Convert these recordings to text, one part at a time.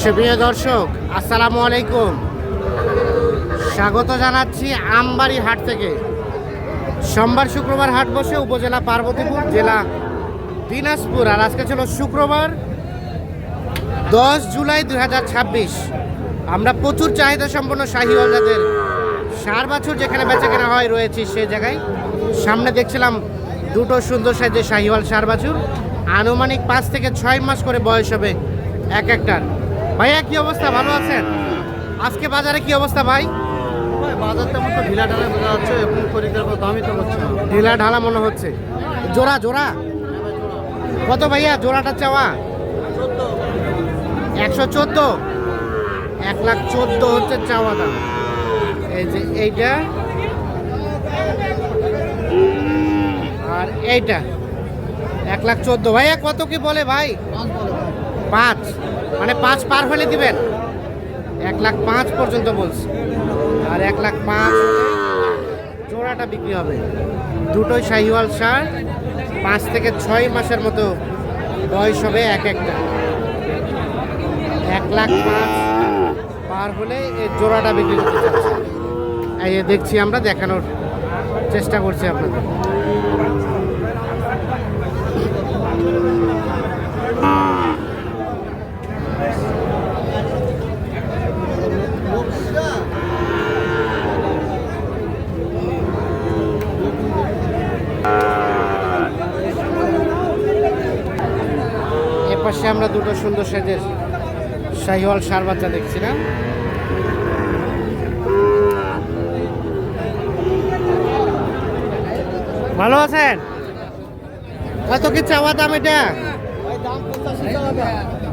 সুপ্রিয় দর্শক, আসসালামু আলাইকুম। স্বাগত জানাচ্ছি আমবাড়ি হাট থেকে। সোমবার শুক্রবার হাট বসে উপজেলা পার্বতীপুর, জেলা দিনাজপুর। আর আজকে ছিল শুক্রবার 10 জুলাই 2026। আমরা প্রচুর চাহিদা সম্পন্ন শাহিওয়াল জাতের ষাঁড় বাছুর যেখানে বেচা কেনা হয় রয়েছি সেই জায়গায়। সামনে দেখছিলাম দুটো সুন্দর সাইজের শাহিওয়াল ষাঁড় বাছুর, আনুমানিক 5 থেকে 6 মাস করে বয়স হবে এক একটার। ভাইয়া কি অবস্থা, ভালো আছেন? আজকে বাজারে কি অবস্থা ভাই? বাজারটা মতো ঢিলা ঢালা বোঝা যাচ্ছে এবং খরিদ্দার কোনো দামই তো করছে না। ঢিলা ঢালা মনে হচ্ছে। জোড়া জোড়া কত ভাইয়া জোড়াটা চাওয়া? 114, 1,14,000 হচ্ছে চাওয়া দাম। এই যে এইটা আর এইটা 1,14,000। ভাইয়া কত কি বলে ভাই? 5, মানে 5 পার হলে দিবেন? 1,05,000 পর্যন্ত বলছে। আর 1,05,000 জোড়াটা বিক্রি হবে। দুটোই শাহিওয়াল ষাঁড়, 5 থেকে 6 মাসের মতো বয়স হবে এক একটা। 1,05,000 পার হলে এই জোড়াটা বিক্রি করতে চাচ্ছে। এই দেখছি, আমরা দেখানোর চেষ্টা করছি আপনাদের। এপাশে আমরা দুটো সুন্দর সাইজের শাহিওয়াল ষাঁড় বাচ্চা দেখছিলাম। ভালো আছেন? কত কি চাওয়া দাম এটা?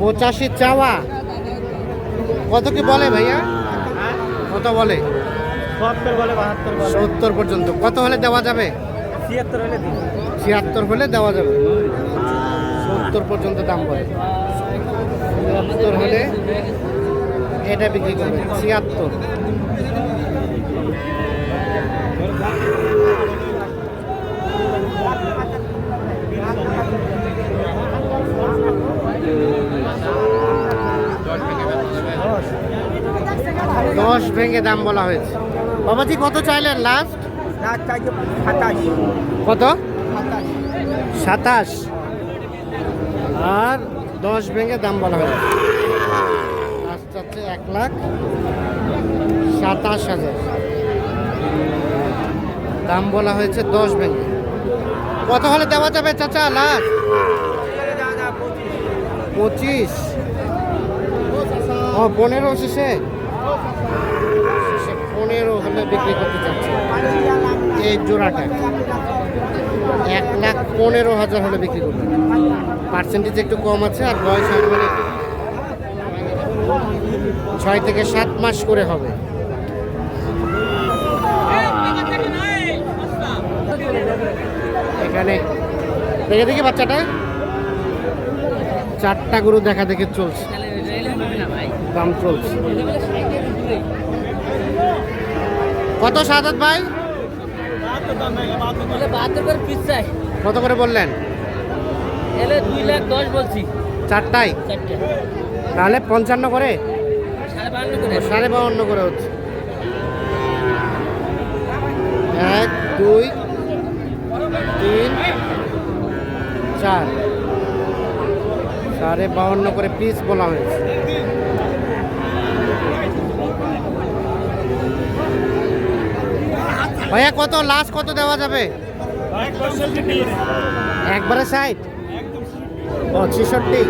85 চাওয়া। কত কি বলে ভাইয়া? কত বলে? 70 বলে, 72 বলে, 70 পর্যন্ত। কত হলে দেওয়া যাবে? 76 হলে দিন। 76 হলে দেওয়া যাবে। 70 পর্যন্ত দাম বলে। 76 হলে এটা বিক্রি করবে। 76। দশ ভেঙে দাম বলা হয়েছে। বাবাজি কত চাইলেন লাস্ট? কত? 27। আর 10 ভেঙে দাম বলা হয়েছে। লাস্ট হচ্ছে 1,27,000 দাম বলা হয়েছে 10 ভেঙে। কত হলে দেওয়া যাবে চাচা লাস্ট? 25। ও 15 শেষে 15 হলে বিক্রি করতে চাচ্ছে। এই জোড়াটা 1,15,000 হলে বিক্রি করবে। পার্সেন্টেজ একটু কম আছে, আর বয়স মানে 6 থেকে 7 মাস করে হবে। এখানে দেখে দেখি বাচ্চাটা 4টা গরু দেখা দেখে চলছে, দাম চলছে। কত সাদাত ভাই? কত করে বললেন? 2,10,000 বলছি। চারটায়? তাহলে 55 করে, 52.5 করে হচ্ছে। 1, 2, 3, 4, 52.5 করে পিস বলা হয়েছে। ভাইয়া কত লাস্ট কত দেওয়া যাবে? একবারে 60? ও 66।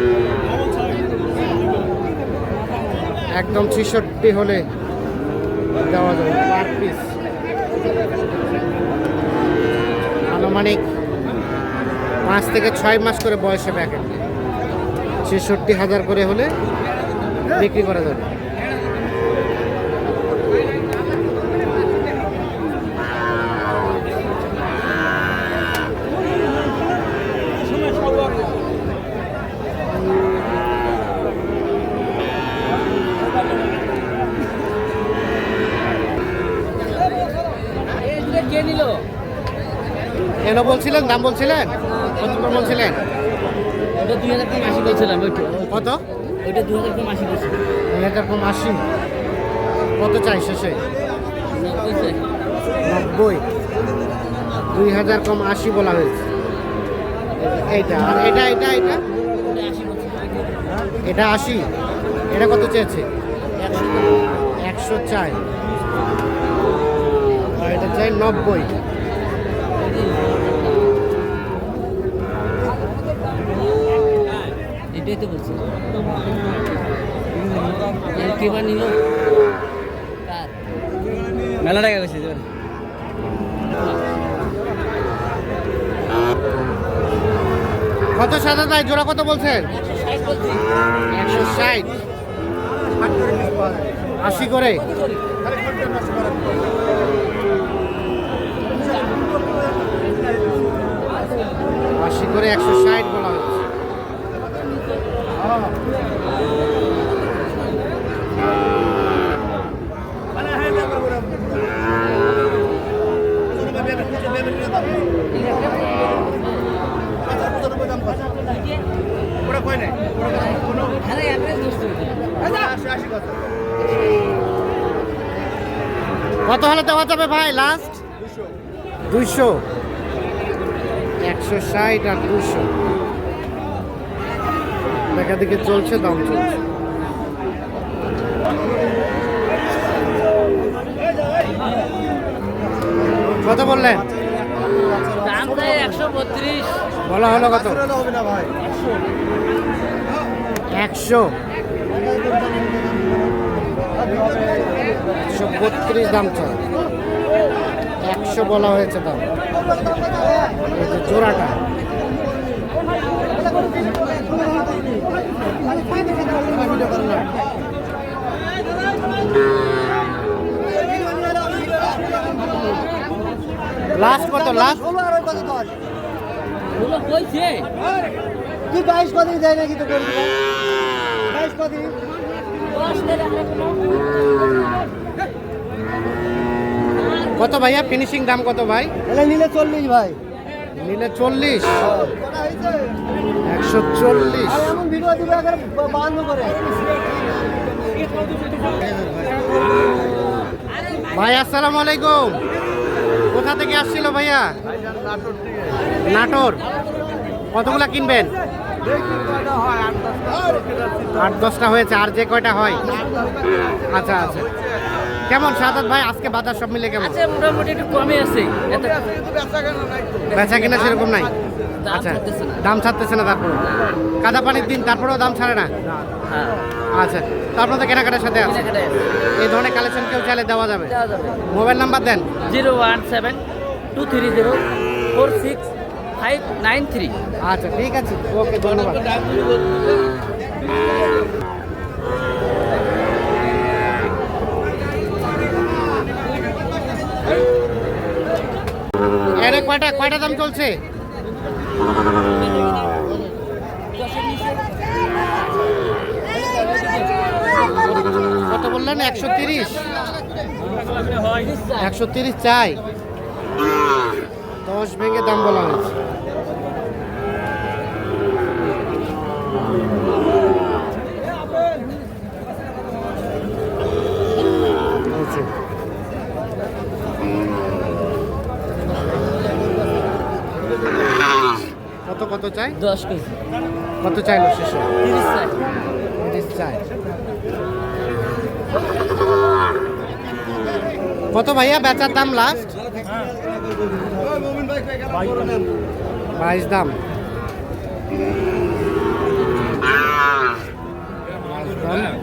একদম 66 হলে দেওয়া যাবে পার পিস। আনুমানিক 5 থেকে 6 মাস করে বয়স হবে এক একটা। 66,000 করে হলে বিক্রি করা যাবে। এলো বলছিলেন, দাম বলছিলেন, কত করে বলছিলেন? ওটা 2,000 টাকা 80 বলছিলাম। কত? ওইটা 2000 কম 80 বলছে 2000 কম 80। কত চাই শেষে? 90 চাই 90। 2000 কম 80 বলা হয়েছে। এইটা আর এটা এটা এটা ওটা 80 বলছে এটা 80। এটা কত চেয়েছে? 100 চাই। আর এটা চাই 90। এটাই তো বলছি এর কেবার নিল কার মেলা টাকা গেছে এবার কত সাদাত ভাই জোড়া কত বলছেন? 160। 80 করে। আশি করে 160 বলা হচ্ছে। আরে অ্যাভারেজ দোস্ত কত হলে দেওয়া যাবে ভাই লাস্ট? 200। 160 আর 200 দেখা দেখে চলছে, দাম চলছে। কত বললেন? দাম চাই 132 বলা হলো কত? 100। 132 দাম চাই। 100 বলা হয়েছে দাম। এই যে জোড়াটা লাস্ট কত? লাস্ট ওগুলো কইছে তুই 22 কদিন যায় নাকি তো করবি 22 কদিন কত ভাইয়া ফিনিশিং দাম কত ভাই? এলে নিলে 40 ভাই নিলে 40। কটা হইছে 140। আর এমন ভিডিও দিবে আগে বান্ধ করে ভাই আসসালামু আলাইকুম। কোথা থেকে আসছিল ভাইয়া? নাটোর। কতগুলা কিনবেন? 8-10টা হয়েছে। আর যে কয়টা হয়? আচ্ছা আচ্ছা। কেমন সাদাত ভাই আজকে বাজার সব মিলে কেমন? আছে মোটামুটি একটু কমে আছে এত বেচা কিনা সেরকম নাই। দাম আচ্ছা ছাড়তেছে না। দাম ছাড়তেছে না, তারপর কাদা পানির দিন তারপরেও দাম ছাড়ে না। হ্যাঁ আচ্ছা তারপর তো কেনাকাটার সাথে আছে। কেনাকাটায় আছে। এই ধরনের কালেকশন কেউ চাইলে দেওয়া যাবে। দেওয়া যাবে মোবাইল নাম্বার দেন। 017-230-46593 আচ্ছা ঠিক আছে, ওকে ধন্যবাদ। এর কয়টা কয়টা দাম চলছে? কত বললেন? 130। 130 চাই। 10 ভেঙে দাম বলা হয়েছে। আচ্ছা। কত কত চাই? 10 কেজি কত চাইলো শেষে? 30 চাই 30 চাই। কত ভাইয়া বেচার দাম লাস্ট? 22 দাম।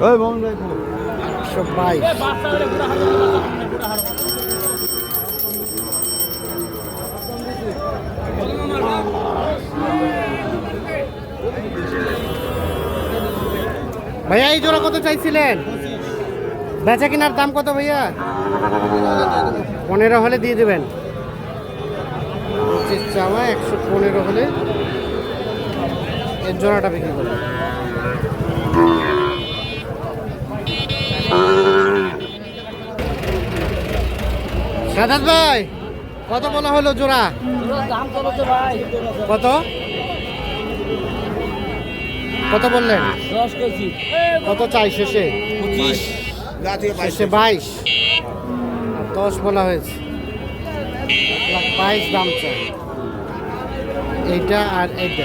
122। ভাইয়া এই জোড়া কত চাইছিলেন? বেচা কিনার দাম কত ভাইয়া? 15 হলে দিয়ে দেবেন। 25 চাওয়া, 115 হলে এর জোড়াটা বিক্রি করবেন। সাদাত ভাই কত বলা হলো জোড়া? দাম কত তো ভাই? কত কত বললেন? 10 কেজি কত চাই শেষে? 25 শেষে 22 আর 10 বলা হয়েছে। 1,22,000 দাম চাই এইটা আর এইটা।